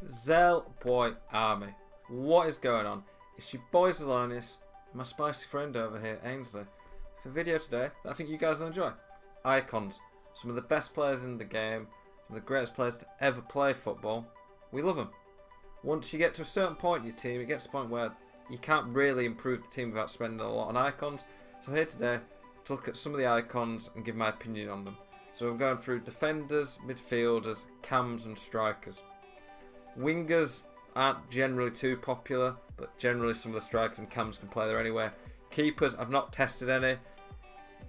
Zel Boy Army. What is going on? It's your boy Zelonius, my spicy friend over here, Ainsley, for a video today that I think you guys will enjoy. Icons. Some of the best players in the game, some of the greatest players to ever play football. We love them. Once you get to a certain point in your team, it gets to the point where you can't really improve the team without spending a lot on icons. So here today to look at some of the icons and give my opinion on them. So I'm going through defenders, midfielders, cams and strikers. Wingers aren't generally too popular, but generally some of the strikers and cams can play there anyway. Keepers, I've not tested any.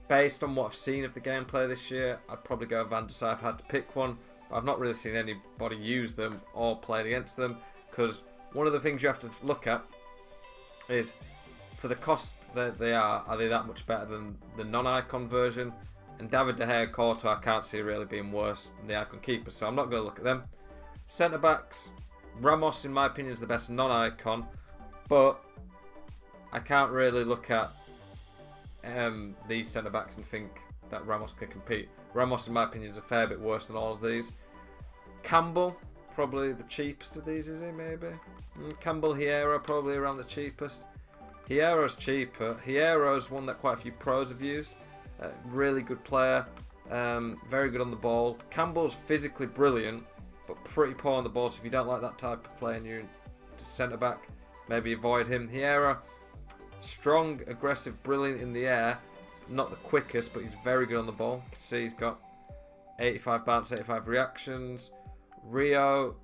Based on what I've seen of the gameplay this year, I'd probably go Van der Sar if I had to pick one. But I've not really seen anybody use them or played against them, because one of the things you have to look at is, for the cost that they are they that much better than the non-icon version? And David De Gea, Courtois, I can't see really being worse than the icon keepers, so I'm not going to look at them. Centre backs, Ramos in my opinion is the best non-icon, but I can't really look at these centre backs and think that Ramos can compete. Ramos in my opinion is a fair bit worse than all of these. Campbell, probably the cheapest of these, is he maybe? Campbell, Hierro, probably around the cheapest. Hierro's cheaper. Hierro's one that quite a few pros have used. Really good player, very good on the ball. Campbell's physically brilliant, but pretty poor on the ball, so if you don't like that type of play and you're centre back, maybe avoid him. Hierro, strong, aggressive, brilliant in the air, not the quickest, but he's very good on the ball. You can see he's got 85 bounce, 85 reactions. Rio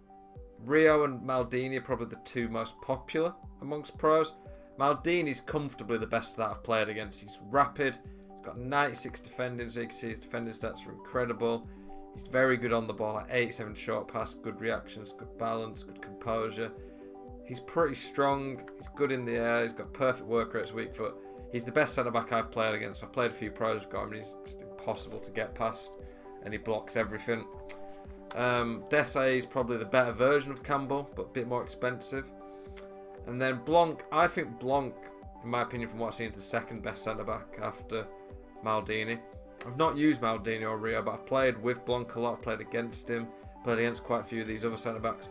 and Maldini are probably the two most popular amongst pros. Maldini's comfortably the best that I've played against. He's rapid, he's got 96 defending, so you can see his defending stats are incredible. He's very good on the ball, like 87 short pass, good reactions, good balance, good composure. He's pretty strong, he's good in the air, he's got perfect work rate, weak foot. He's the best centre back I've played against. I've played a few pros who've got him and he's just impossible to get past, and he blocks everything. Desai is probably the better version of Campbell, but a bit more expensive. And then Blanc, I think Blanc, in my opinion, from what I've seen, is the second best centre back after Maldini. I've not used Maldini or Rio, but I've played with Blanc a lot. I've played against him, played against quite a few of these other centre backs.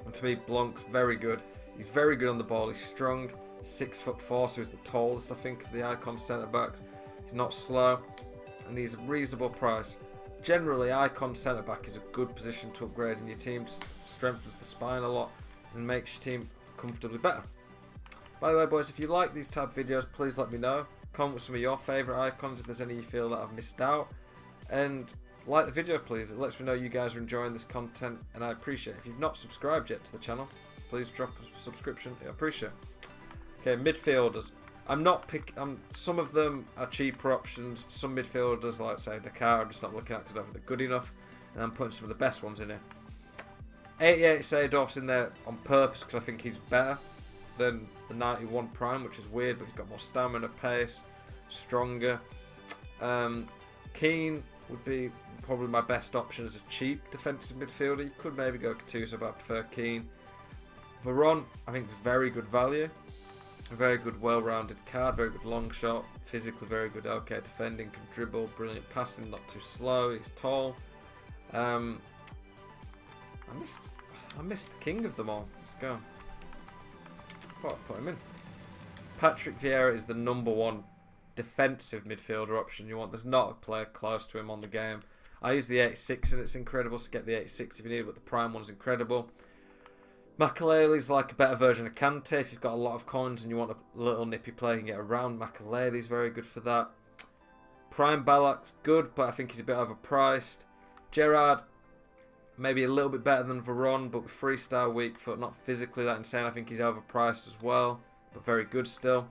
And to me, Blanc's very good. He's very good on the ball. He's strong, 6'4", so he's the tallest, I think, of the icon centre backs. He's not slow, and he's a reasonable price. Generally, icon centre back is a good position to upgrade, and your team strengthens the spine a lot and makes your team comfortably better. By the way, boys, if you like these type of videos, please let me know. Comment with some of your favourite icons if there's any you feel that I've missed out, and like the video, please. It lets me know you guys are enjoying this content, and I appreciate it. If you've not subscribed yet to the channel, please drop a subscription. I appreciate it. Okay, midfielders. Some of them are cheaper options. Some midfielders, like say Dakar, I'm just not looking at because I don't think they're good enough, and I'm putting some of the best ones in here. 88 Seedorf's in there on purpose because I think he's better than the 91 Prime, which is weird, but he's got more stamina, pace, stronger. Keane would be probably my best option as a cheap defensive midfielder. You could maybe go Gattuso, but I prefer Keane. Veron, I think, is very good value. A very good, well-rounded card, very good long shot, physically very good, okay defending, can dribble, brilliant passing, not too slow, he's tall. I missed the king of them all. Let's go. I thought I'd put him in. Patrick Vieira is the #1 defensive midfielder option you want. There's not a player close to him on the game. I use the 86 and it's incredible, so get the 86 if you need it, but the prime one's incredible. Makalele's like a better version of Kante. If you've got a lot of coins and you want a little nippy player, you can get around. Makalele's very good for that. Prime Balak's good, but I think he's a bit overpriced. Gerrard, maybe a little bit better than Veron, but with freestyle, weak foot, not physically that insane. I think he's overpriced as well, but very good still.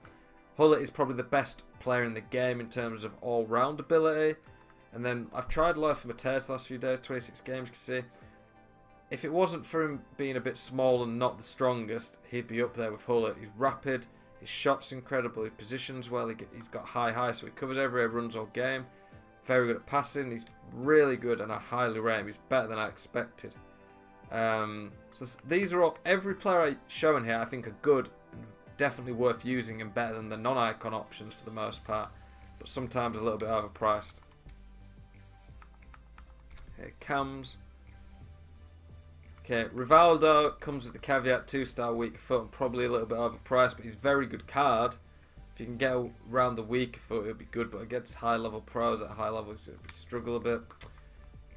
Hullet is probably the best player in the game in terms of all-round ability. And then I've tried Lothar Matthäus the last few days, 26 games, you can see. If it wasn't for him being a bit small and not the strongest, he'd be up there with Hullet. He's rapid, his shot's incredible, he positions well, he's got high, so he covers everywhere, runs all game. Very good at passing, he's really good, and I highly rate him. He's better than I expected. So these are all, every player I show in here I think are good, and definitely worth using and better than the non-icon options for the most part, but sometimes a little bit overpriced. Here comes. Okay, Rivaldo comes with the caveat 2-star weaker foot and probably a little bit overpriced, but he's a very good card. If you can get around the weaker foot, it'll be good, but against high level pros at high levels, it'll struggle a bit.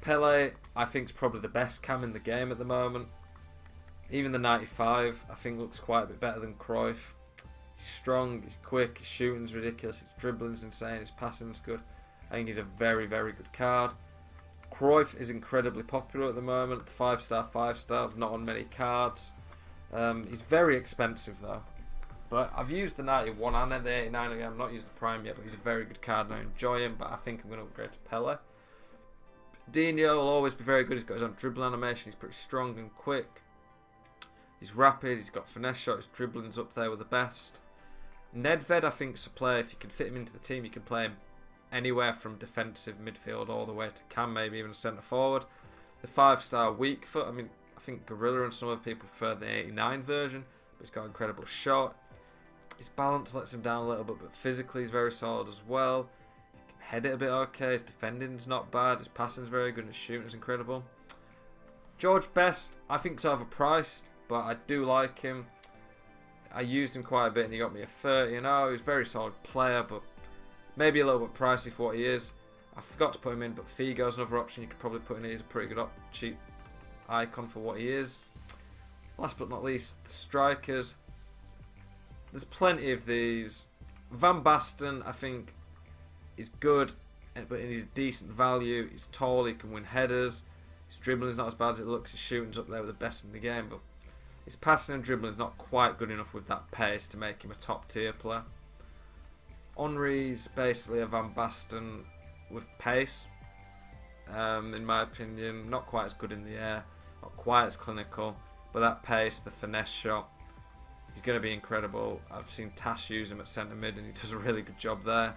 Pele, I think, is probably the best cam in the game at the moment. Even the 95, I think, looks quite a bit better than CRUYFF. He's strong, he's quick, his shooting's ridiculous, his dribbling's insane, his passing's good. I think he's a very, very good card. CRUYFF is incredibly popular at the moment. 5-star, 5 stars, not on many cards. He's very expensive though. But I've used the 91 and the 89 again. I've not used the Prime yet, but he's a very good card and I enjoy him. But I think I'm going to upgrade to Pele. Dino will always be very good. He's got his own dribble animation. He's pretty strong and quick. He's rapid. He's got finesse shot. His dribbling's up there with the best. Nedved, I think, is a player. If you can fit him into the team, you can play him anywhere from defensive midfield all the way to cam, maybe even centre forward. The 5-star weak foot. I mean, I think Gorilla and some other people prefer the 89 version, but he's got incredible shot. His balance lets him down a little bit, but physically he's very solid as well. He can head it a bit okay. His defending's not bad. His passing's very good and his shooting's incredible. George Best, I think, is overpriced, but I do like him. I used him quite a bit and he got me a 30. You know, he's a very solid player, but maybe a little bit pricey for what he is. I forgot to put him in, but Figo's another option you could probably put in. He's a pretty good cheap icon for what he is. Last but not least, the strikers. There's plenty of these. Van Basten, I think, is good, but he's a decent value. He's tall, he can win headers. His dribbling is not as bad as it looks. His shooting's up there with the best in the game, but his passing and dribbling is not quite good enough with that pace to make him a top tier player. Henry's basically a Van Basten with pace, in my opinion. Not quite as good in the air, not quite as clinical, but that pace, the finesse shot, he's going to be incredible. I've seen Tash use him at centre mid and he does a really good job there.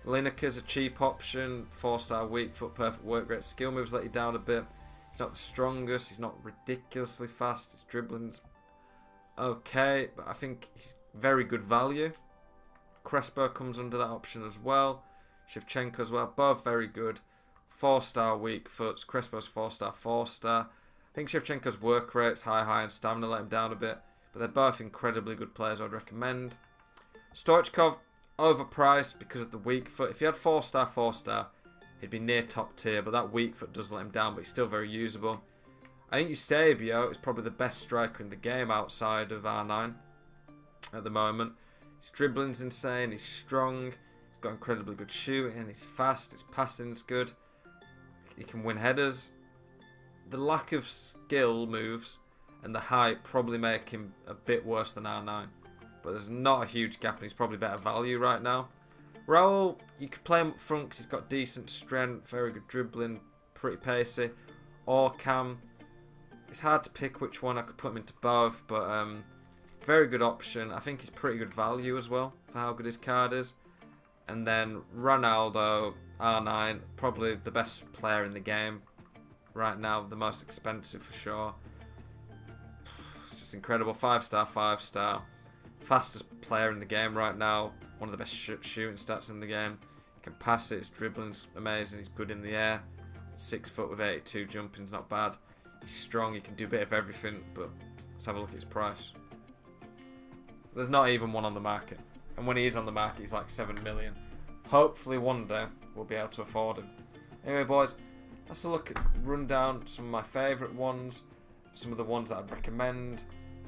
Lineker's a cheap option, 4-star weak foot, perfect work rate. Skill moves let you down a bit. He's not the strongest, he's not ridiculously fast, his dribbling's okay, but I think he's very good value. CRESPO comes under that option as well. Shevchenko as well, both very good. 4-star weak foots, CRESPO's 4-star, 4-star. I think Shevchenko's work rate's high and stamina let him down a bit. But they're both incredibly good players I'd recommend. STOICHKOV, overpriced because of the weak foot. If he had 4-star, 4-star, he'd be near top tier. But that weak foot does let him down, but he's still very usable. I think EUSEBIO is probably the best striker in the game outside of R9 at the moment. His dribbling's insane, he's strong, he's got incredibly good shooting, he's fast, his passing's good. He can win headers. The lack of skill moves and the height probably make him a bit worse than R9. But there's not a huge gap and he's probably better value right now. RAUL, you could play him up front because he's got decent strength, very good dribbling, pretty pacey. Or Cam. It's hard to pick which one. I could put him into both, but very good option. I think he's pretty good value as well for how good his card is. And then Ronaldo, R9, probably the best player in the game right now, the most expensive for sure. Incredible, 5-star, 5-star, fastest player in the game right now, one of the best shooting stats in the game. He can pass it, his dribbling's amazing, he's good in the air, 6 foot with 82 jumping's not bad, he's strong, he can do a bit of everything. But let's have a look at his price. There's not even one on the market, and when he is on the market he's like 7 million. Hopefully one day we'll be able to afford him. Anyway boys, let's look at rundown some of my favourite ones, some of the ones that I'd recommend,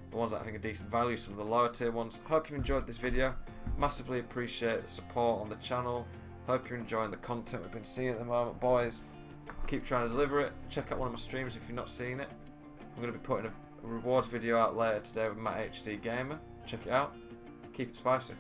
the ones that I think are decent value, some of the lower tier ones. Hope you enjoyed this video. Massively appreciate the support on the channel. Hope you're enjoying the content we've been seeing at the moment, boys. Keep trying to deliver it. Check out one of my streams if you've not seen it. I'm going to be putting a rewards video out later today with Matt HD Gamer. Check it out. Keep it spicy.